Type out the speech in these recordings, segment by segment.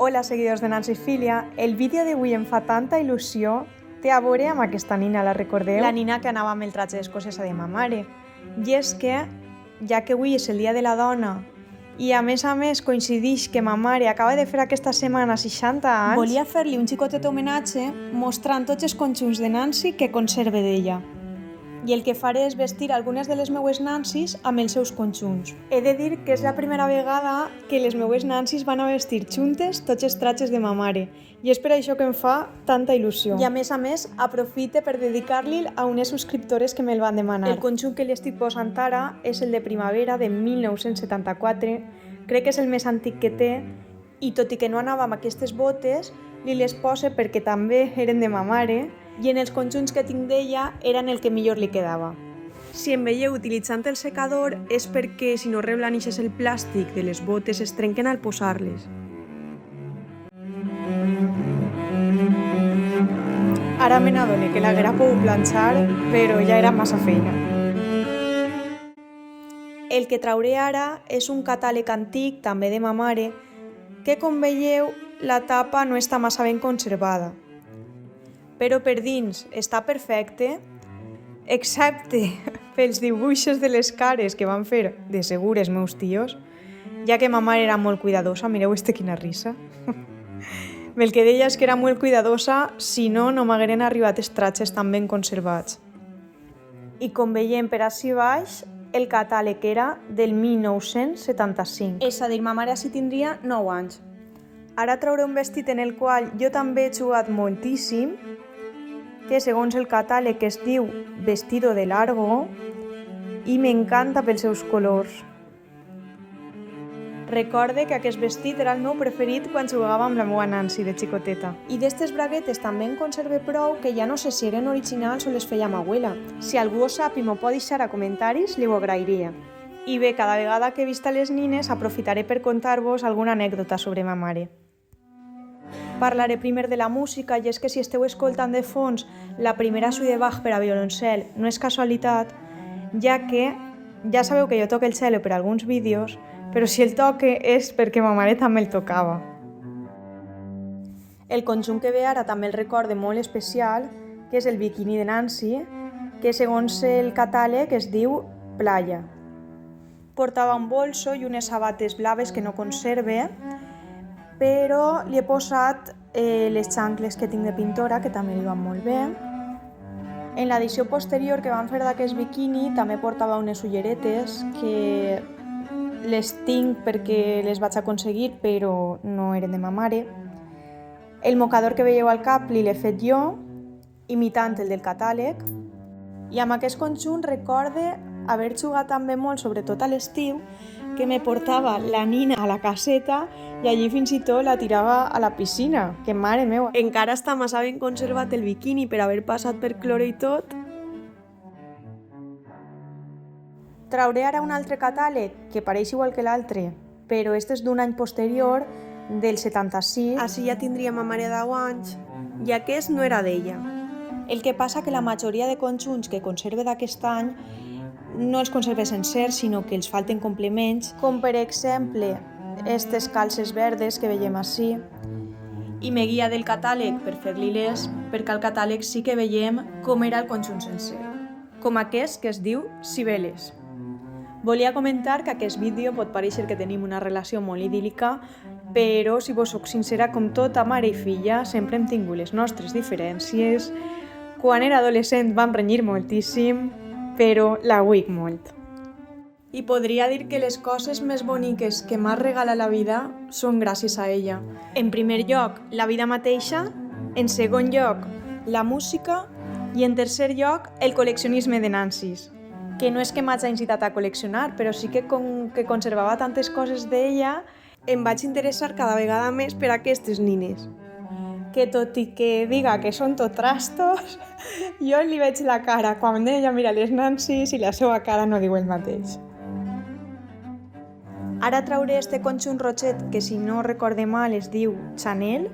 Hola, seguidors de Nancy Filia. El vídeo d'avui em fa tanta il·lusió. Té a veure amb aquesta nina, la recordeu? La nina que anava amb el tratge d'escocesa de ma mare. I és que, ja que avui és el dia de la dona i a més coincideix que ma mare acaba de fer aquesta setmana 60 anys, volia fer-li un xicotet homenatge mostrant tots els conjunts de Nancy que conserve d'ella. I el que faré és vestir algunes de les meues Nancys amb els seus conjunts. He de dir que és la primera vegada que les meues Nancys van a vestir juntes tots els tratges de ma mare i és per això que em fa tanta il·lusió. I a més, aprofite per dedicar-li a unes subscriptores que me'l van demanar. El conjunt que li estic posant ara és el de primavera de 1974, crec que és el més antic que té i tot i que no anava amb aquestes botes, li les pose perquè també eren de ma mare i en els conjunts que tinc d'ella eren el que millor li quedava. Si em veieu utilitzant el secador és perquè si no reblanixes el plàstic de les botes es trenquen al posar-les. Ara me n'adone que l'haguera pogut planxar, però ja era massa feina. El que trauré ara és un catàleg antic, també de ma mare, que com veieu la tapa no està massa ben conservada. Però per dins està perfecte, excepte pels dibuixos de les cares que van fer de segur els meus tios, ja que ma mare era molt cuidadosa, mireu quina risa. El que deia és que era molt cuidadosa, si no, no m'hagueren arribat els tratges tan ben conservats. I com veiem per ací baix, el catàleg era del 1975. És a dir, ma mare així tindria 9 anys. Ara trauré un vestit en el qual jo també he jugat moltíssim, que segons el catàleg es diu Vestido de Largo i m'encanta pels seus colors. Recorde que aquest vestit era el meu preferit quan jugava amb la meva Nancy de xicoteta. I d'estes braguetes també en conserve prou que ja no sé si eren originals o les feia ma abuela. Si algú ho sap i m'ho pot deixar a comentaris, li ho agrairia. I bé, cada vegada que he vist a les nines aprofitaré per contar-vos alguna anècdota sobre ma mare. Parlaré primer de la música i és que si esteu escoltant de fons la primera suite de Bach per a violoncel no és casualitat, ja que ja sabeu que jo toco el cello per a alguns vídeos, però si el toque és perquè ma mare també el tocava. El conjunt que ve ara també el recorde molt especial, que és el biquini de Nancy, que segons el catàleg es diu Playa. Portava un bolso i unes sabates blaves que no conserve, però li he posat les xancles que tinc de pintora, que també li van molt bé. En l'edició posterior que van fer d'aquest biquini també portava unes ulleretes que les tinc perquè les vaig aconseguir, però no eren de ma mare. El mocador que veieu al cap l'he fet jo, imitant el del catàleg. I amb aquest conjunt recorde haver jugat també molt, sobretot a l'estiu, que me portava la nina a la caseta i allí fins i tot la tirava a la piscina, que mare meva. Encara està massa ben conservat el biquini per haver passat per cloro i tot. Trauré ara un altre catàleg que pareix igual que l'altre, però este és d'un any posterior, del 76. Així ja tindria ma mare 10 anys i aquest no era d'ella. El que passa que la majoria de conjunts que conserve d'aquest any no els conserve sencers, sinó que els falten complements, com per exemple aquestes calces verdes que veiem ací, i me guia del catàleg per fer-li les, perquè al catàleg sí que veiem com era el conjunt sencer, com aquest que es diu Cibeles. Volia comentar que aquest vídeo pot parèixer que tenim una relació molt idíl·lica, però si vos soc sincera, com tota mare i filla, sempre hem tingut les nostres diferències. Quan era adolescent vam renyir moltíssim, però la vull molt. I podria dir que les coses més boniques que m'ha regalat la vida són gràcies a ella. En primer lloc, la vida mateixa, en segon lloc, la música i en tercer lloc, el col·leccionisme de Nancys. Que no és que m'hagi incitat a col·leccionar, però sí que com que conservava tantes coses d'ella, em vaig interessar cada vegada més per aquestes nines. Que tot i que diga que són tot trastos, jo li veig la cara quan ella mira les Nancys i la seva cara no diu el mateix. Ara trauré este conjunt roget que si no recorde mal es diu Chanel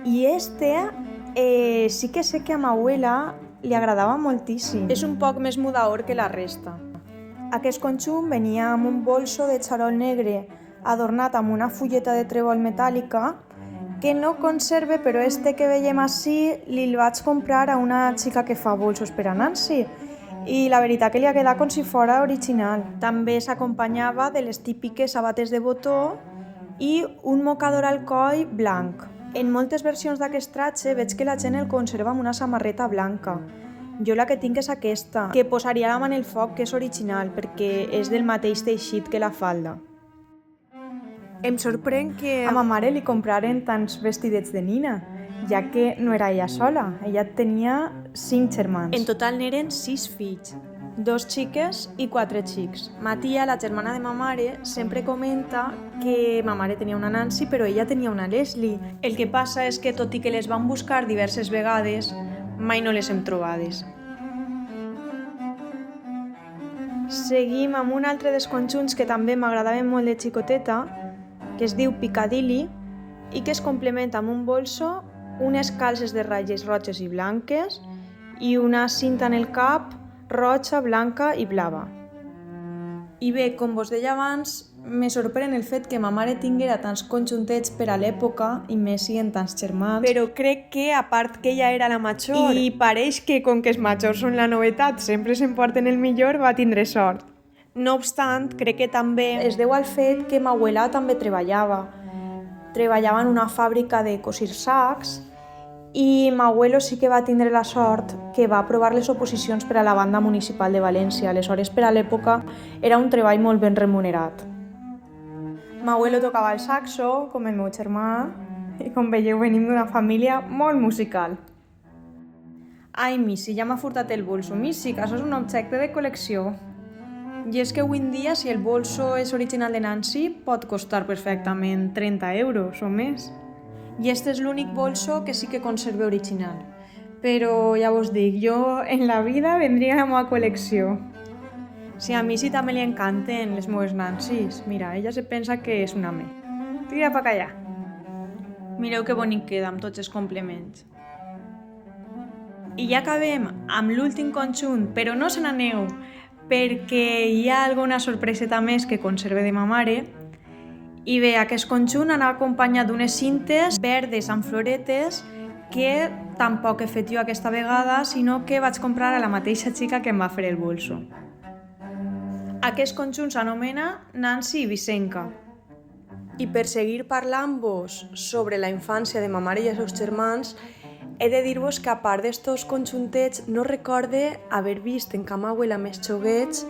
i sí que sé que a ma abuela li agradava moltíssim. És un poc més mudaor que la resta. Aquest conjunt venia amb un bolso de xarol negre adornat amb una fulleta de trèvol metàl·lica, que no conserve, però este que veiem ací li vaig comprar a una xica que fa bolsos per a Nancy i la veritat que li ha quedat com si fora original. També s'acompanyava de les típiques sabates de botó i un mocador al coll blanc. En moltes versions d'aquest tratge veig que la gent el conserva amb una samarreta blanca. Jo la que tinc és aquesta, que posaria la mà en el foc, que és original, perquè és del mateix teixit que la falda. Em sorprèn que a ma mare li compraren tants vestidets de nina, ja que no era ella sola, ella tenia 5 germans. En total n'eren 6 fills, 2 xiques i 4 xics. Ma tia, la germana de ma mare, sempre comenta que ma mare tenia una Nancy, però ella tenia una Leslie. El que passa és que, tot i que les van buscar diverses vegades, mai no les hem trobades. Seguim amb un altre dels conjunts que també m'agradaven molt de xicoteta, que es diu Piccadilly i que es complementa amb un bolso, unes calces de ratlles roges i blanques i una cinta en el cap roja, blanca i blava. I bé, com vos deia abans, me sorprèn el fet que ma mare tinguera tants conjuntets per a l'època i més siguin tants germans, però crec que, a part que ella era la major i pareix que, com que els majors són la novetat, sempre s'emporten el millor, va tindre sort. No obstant, crec que també es deu al fet que ma abuela també treballava. Treballava en una fàbrica de cosir sacs i ma abuelo sí que va tindre la sort que va aprovar les oposicions per a la banda municipal de València. Aleshores, per a l'època, era un treball molt ben remunerat. Ma abuelo tocava el saxo, com el meu germà, i com veieu venim d'una família molt musical. Ai, Missy, ja m'ha furtat el bolso. Missy, que això és un objecte de col·lecció. I és que avui en dia, si el bolso és original de Nancy, pot costar perfectament 30 euros o més. I este és l'únic bolso que sí que conserve original. Però ja vos dic, jo en la vida vendria la meva col·lecció. Si a Missy també li encanten les meves Nancys, mira, ella se pensa que és una me. Tira pa callar. Mireu que bonic queda amb tots els complements. I ja acabem amb l'últim conjunt, però no se n'aneu, perquè hi ha alguna sorpreseta més que conserve de ma mare. I bé, aquest conjunt anava acompanyat d'unes cintes verdes amb floretes que tampoc he fet jo aquesta vegada, sinó que vaig comprar a la mateixa xica que em va fer el bolso. Aquest conjunt s'anomena Nancy i Vicenca. I per seguir parlant-vos sobre la infància de ma mare i els seus germans, he de dir-vos que a part d'estos conjuntets no recorde haver vist en ca ma abuela més xoguets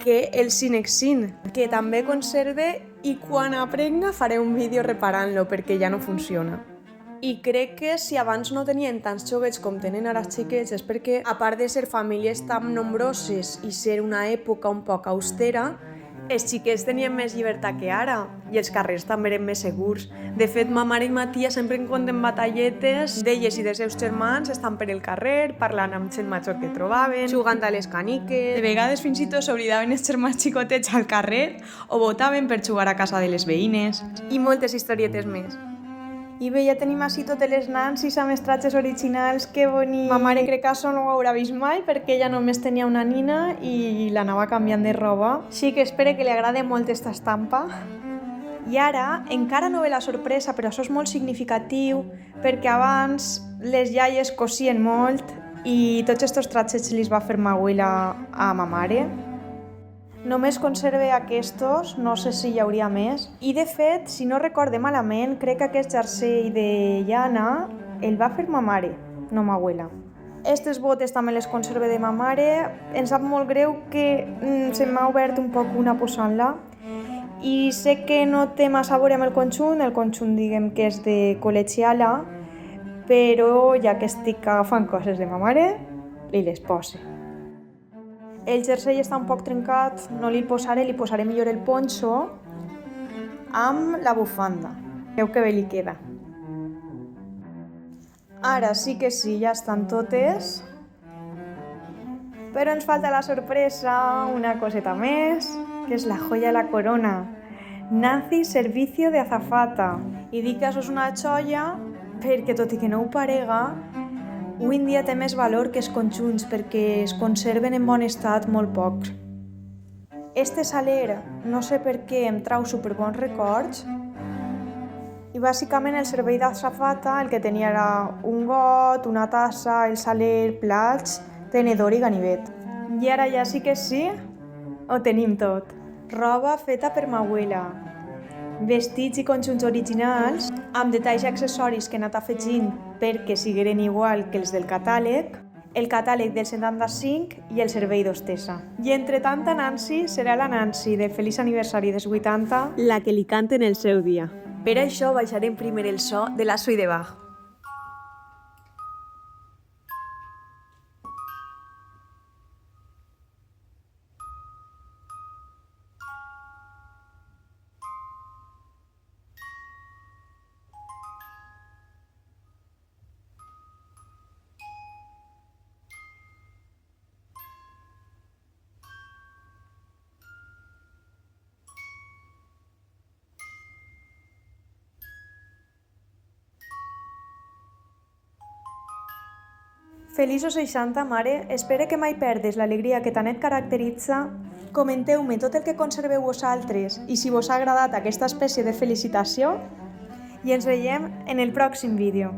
que el Cinexin, que també conserve i quan aprenga faré un vídeo reparant-lo perquè ja no funciona. I crec que si abans no tenien tants xoguets com tenen ara els xiquets és perquè, a part de ser famílies tan nombroses i ser una època un poc austera, els xiquets tenien més llibertat que ara i els carrers també eren més segurs. De fet, ma mare i ma tia sempre en compten batalletes d'elles i dels seus germans estan per el carrer, parlant amb gent major que trobaven, jugant a les caniques. De vegades fins i tot s'oblidaven els germans xicotets al carrer o votaven per jugar a casa de les veïnes. I moltes historietes més. I bé, ja tenim així totes les Nancys amb els tratges originals, que bonic. Ma mare crec que això no ho haurà vist mai perquè ella només tenia una nina i l'anava canviant de roba. Així que espero que li agrade molt esta estampa. I ara, encara no ve la sorpresa, però això és molt significatiu perquè abans les iaies cosien molt i tots aquests tratges li va fer ma abuela a ma mare. Només conserve aquests, no sé si hi hauria més. I de fet, si no recorde malament, crec que aquest jersei de llana el va fer ma mare, no ma abuela. Estes botes també les conserve de ma mare. Em sap molt greu que se m'ha obert un poc una posant-la. I sé que no té massa a veure amb el conjunt diguem que és de col·legiala, però ja que estic agafant coses de ma mare, li les pose. El jersei està un poc trencat, no li posaré millor el poncho amb la bufanda. Veu que bé li queda. Ara sí que sí, ja estan totes. Però ens falta la sorpresa, una coseta més, que és la joia de la corona. Nancy Servicio de Azafata. I dic que això és una joia perquè, tot i que no ho parega, avui en dia té més valor que els conjunts perquè es conserven en bon estat molt pocs. Este saler, no sé per què, em trau superbons records. I bàsicament el servei d'azafata el que tenia era un got, una tassa, el saler, plats, tenedor i ganivet. I ara ja sí que sí, ho tenim tot. Roba feta per ma abuela, vestits i conjunts originals, amb detalls i accessoris que he anat afegint perquè sigueren igual que els del catàleg, el catàleg del 75 i el servei d'hostessa. I entre tanta Nancy, serà la Nancy del Feliç Aniversari dels 80 la que li canten el seu dia. Per això baixarem primer el so de la suite de Bach. Feliços 60, mare. Espero que mai perdes l'alegria que tant et caracteritza. Comenteu-me tot el que conserveu vosaltres i si vos ha agradat aquesta espècie de felicitació i ens veiem en el pròxim vídeo.